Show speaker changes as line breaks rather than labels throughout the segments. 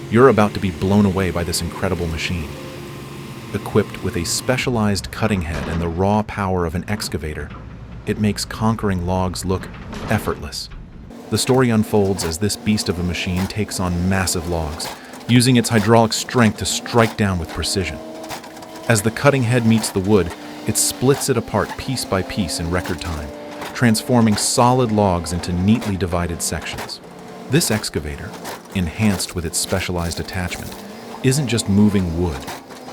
You're about to be blown away by this incredible machine. Equipped with a specialized cutting head and the raw power of an excavator, it makes conquering logs look effortless. The story unfolds as this beast of a machine takes on massive logs, using its hydraulic strength to strike down with precision. As the cutting head meets the wood, it splits it apart piece by piece in record time, transforming solid logs into neatly divided sections. This excavator, enhanced with its specialized attachment, isn't just moving wood,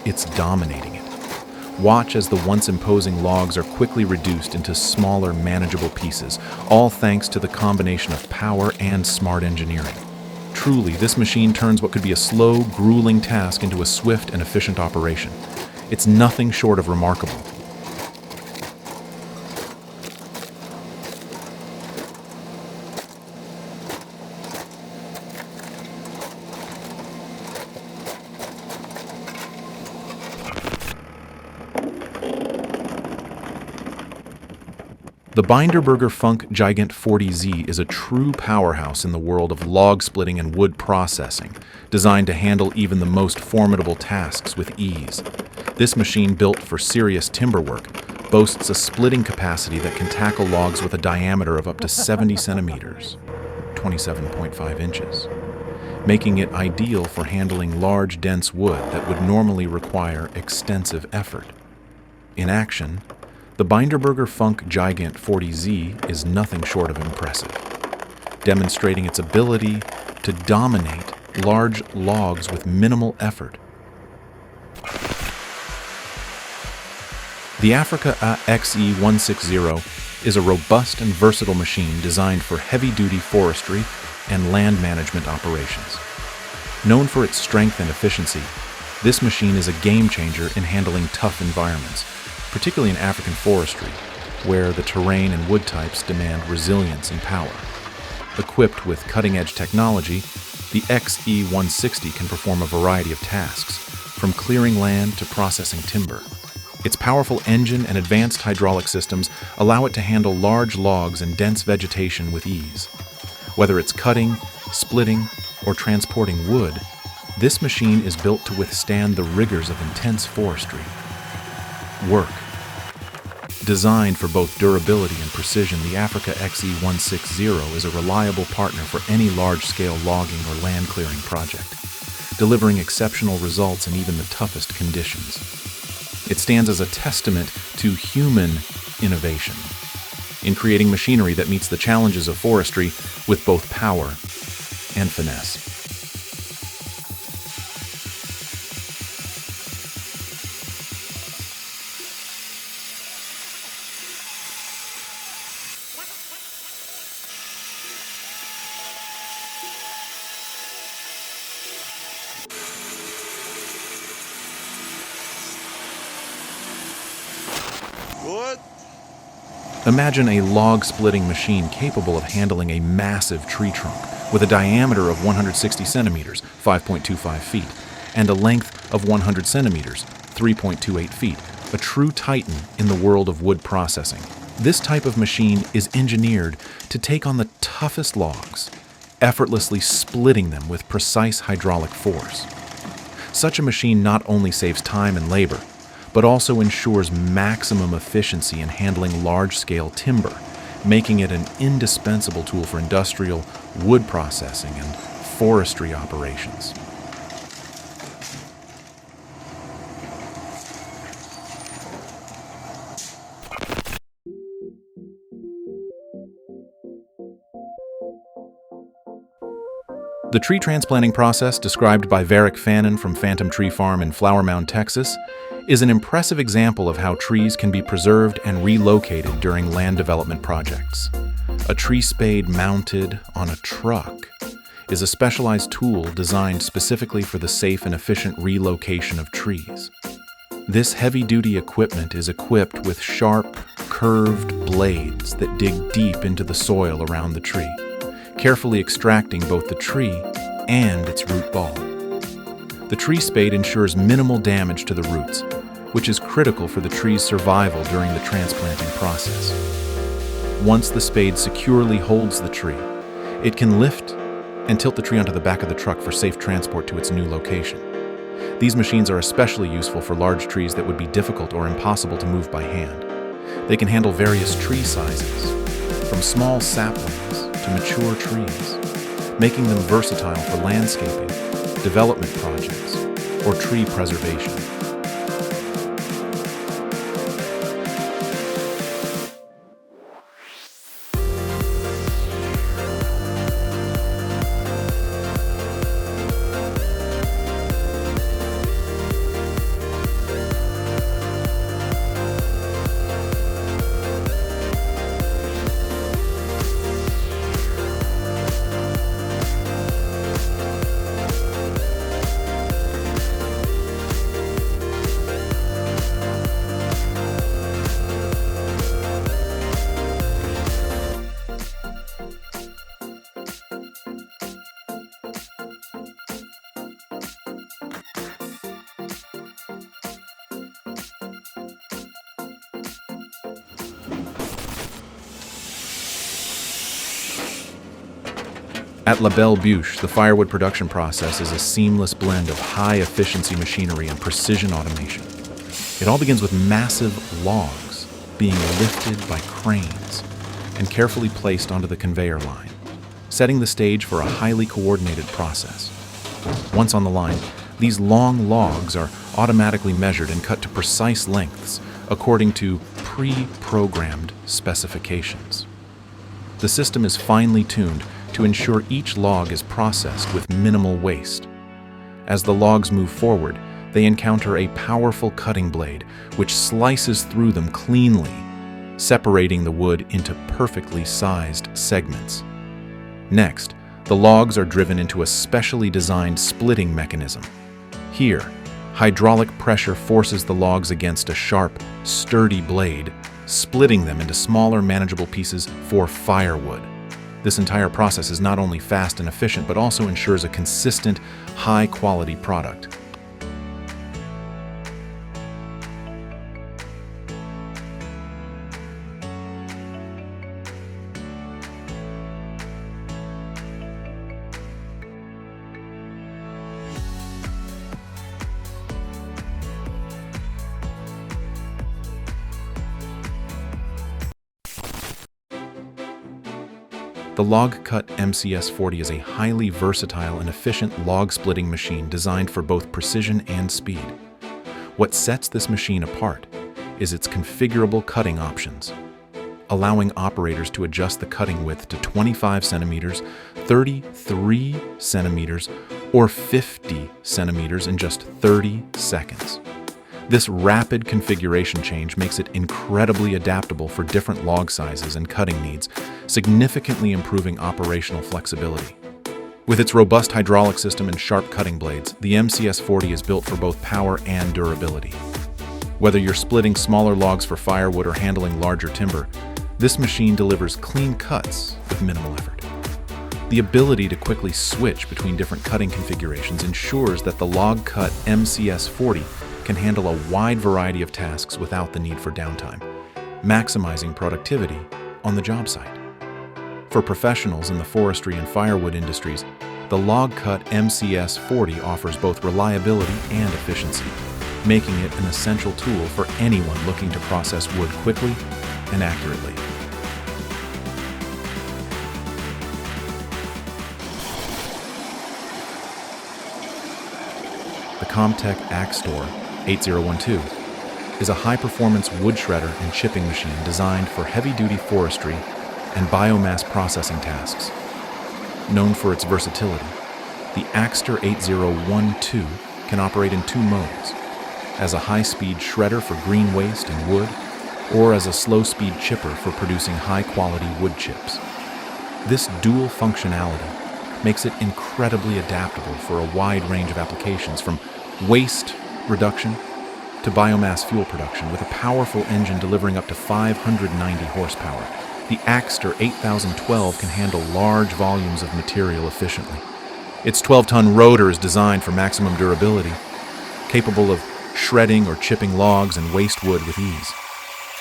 it's dominating it. Watch as the once imposing logs are quickly reduced into smaller, manageable pieces, all thanks to the combination of power and smart engineering. Truly, this machine turns what could be a slow, grueling task into a swift and efficient operation. It's nothing short of remarkable. The Binderberger Gigant 40Z is a true powerhouse in the world of log splitting and wood processing, designed to handle even the most formidable tasks with ease. This machine, built for serious timber work, boasts a splitting capacity that can tackle logs with a diameter of up to 70 centimeters, 27.5 inches, making it ideal for handling large, dense wood that would normally require extensive effort. In action, the Binderberger Gigant 40Z is nothing short of impressive, demonstrating its ability to dominate large logs with minimal effort. The Africa XE160 is a robust and versatile machine designed for heavy-duty forestry and land management operations. Known for its strength and efficiency, this machine is a game-changer in handling tough environments, particularly in African forestry, where the terrain and wood types demand resilience and power. Equipped with cutting-edge technology, the XE160 can perform a variety of tasks, from clearing land to processing timber. Its powerful engine and advanced hydraulic systems allow it to handle large logs and dense vegetation with ease. Whether it's cutting, splitting, or transporting wood, this machine is built to withstand the rigors of intense forestry work. Designed for both durability and precision, the Africa XE160 is a reliable partner for any large-scale logging or land clearing project, delivering exceptional results in even the toughest conditions. It stands as a testament to human innovation in creating machinery that meets the challenges of forestry with both power and finesse.
What?
Imagine a log-splitting machine capable of handling a massive tree trunk with a diameter of 160 centimeters, 5.25 feet, and a length of 100 centimeters, 3.28 feet, a true titan in the world of wood processing. This type of machine is engineered to take on the toughest logs, effortlessly splitting them with precise hydraulic force. Such a machine not only saves time and labor, but also ensures maximum efficiency in handling large-scale timber, making it an indispensable tool for industrial wood processing and forestry operations. The tree transplanting process, described by Varick Fannin from Phantom Tree Farm in Flower Mound, Texas, is an impressive example of how trees can be preserved and relocated during land development projects. A tree spade mounted on a truck is a specialized tool designed specifically for the safe and efficient relocation of trees. This heavy-duty equipment is equipped with sharp, curved blades that dig deep into the soil around the tree, carefully extracting both the tree and its root ball. The tree spade ensures minimal damage to the roots, which is critical for the tree's survival during the transplanting process. Once the spade securely holds the tree, it can lift and tilt the tree onto the back of the truck for safe transport to its new location. These machines are especially useful for large trees that would be difficult or impossible to move by hand. They can handle various tree sizes, from small saplings to mature trees, making them versatile for landscaping, development projects, or tree preservation. At La Belle Bûche, the firewood production process is a seamless blend of high-efficiency machinery and precision automation. It all begins with massive logs being lifted by cranes and carefully placed onto the conveyor line, setting the stage for a highly coordinated process. Once on the line, these long logs are automatically measured and cut to precise lengths according to pre-programmed specifications. The system is finely tuned to ensure each log is processed with minimal waste. As the logs move forward, they encounter a powerful cutting blade which slices through them cleanly, separating the wood into perfectly sized segments. Next, the logs are driven into a specially designed splitting mechanism. Here, hydraulic pressure forces the logs against a sharp, sturdy blade, splitting them into smaller, manageable pieces for firewood. This entire process is not only fast and efficient, but also ensures a consistent, high-quality product. The Cut MCS 40 is a highly versatile and efficient log splitting machine designed for both precision and speed. What sets this machine apart is its configurable cutting options, allowing operators to adjust the cutting width to 25 centimeters, 33 centimeters, or 50 centimeters in just 30 seconds. This rapid configuration change makes it incredibly adaptable for different log sizes and cutting needs, significantly improving operational flexibility. With its robust hydraulic system and sharp cutting blades, the MCS 40 is built for both power and durability. Whether you're splitting smaller logs for firewood or handling larger timber, this machine delivers clean cuts with minimal effort. The ability to quickly switch between different cutting configurations ensures that the Cut MCS 40 can handle a wide variety of tasks without the need for downtime, maximizing productivity on the job site. For professionals in the forestry and firewood industries, the Cut MCS 40 offers both reliability and efficiency, making it an essential tool for anyone looking to process wood quickly and accurately. The Komptech Axtor 8012 is a high-performance wood shredder and chipping machine designed for heavy-duty forestry and biomass processing tasks. Known for its versatility, the Axtor 8012 can operate in two modes: as a high-speed shredder for green waste and wood, or as a slow-speed chipper for producing high-quality wood chips. This dual functionality makes it incredibly adaptable for a wide range of applications, from waste reduction to biomass fuel production. With a powerful engine delivering up to 590 horsepower, the Axtor 8012 can handle large volumes of material efficiently. Its 12-ton rotor is designed for maximum durability, capable of shredding or chipping logs and waste wood with ease.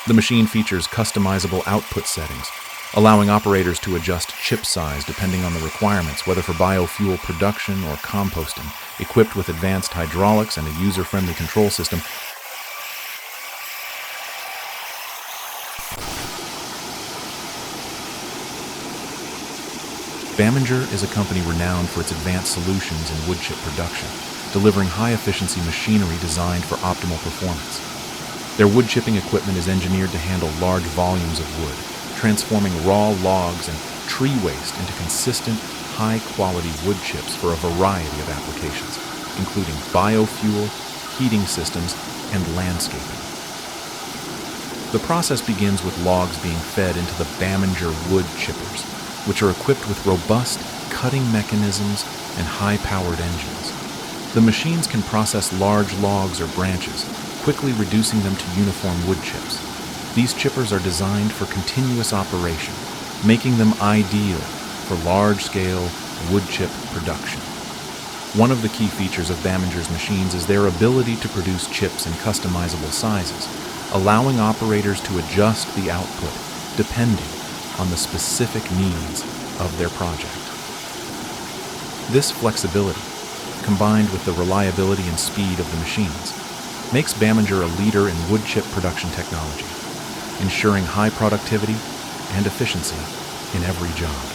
The machine features customizable output settings, allowing operators to adjust chip size depending on the requirements, whether for biofuel production or composting. Equipped with advanced hydraulics and a user-friendly control system, Baminger is a company renowned for its advanced solutions in wood chip production, delivering high-efficiency machinery designed for optimal performance. Their wood chipping equipment is engineered to handle large volumes of wood, transforming raw logs and tree waste into consistent, high-quality wood chips for a variety of applications, including biofuel, heating systems, and landscaping. The process begins with logs being fed into the Baminger wood chippers, which are equipped with robust cutting mechanisms and high-powered engines. The machines can process large logs or branches, quickly reducing them to uniform wood chips. These chippers are designed for continuous operation, making them ideal for large-scale wood chip production. One of the key features of Baminger's machines is their ability to produce chips in customizable sizes, allowing operators to adjust the output depending on the specific needs of their project. This flexibility, combined with the reliability and speed of the machines, makes Baminger a leader in wood chip production technology, ensuring high productivity and efficiency in every job.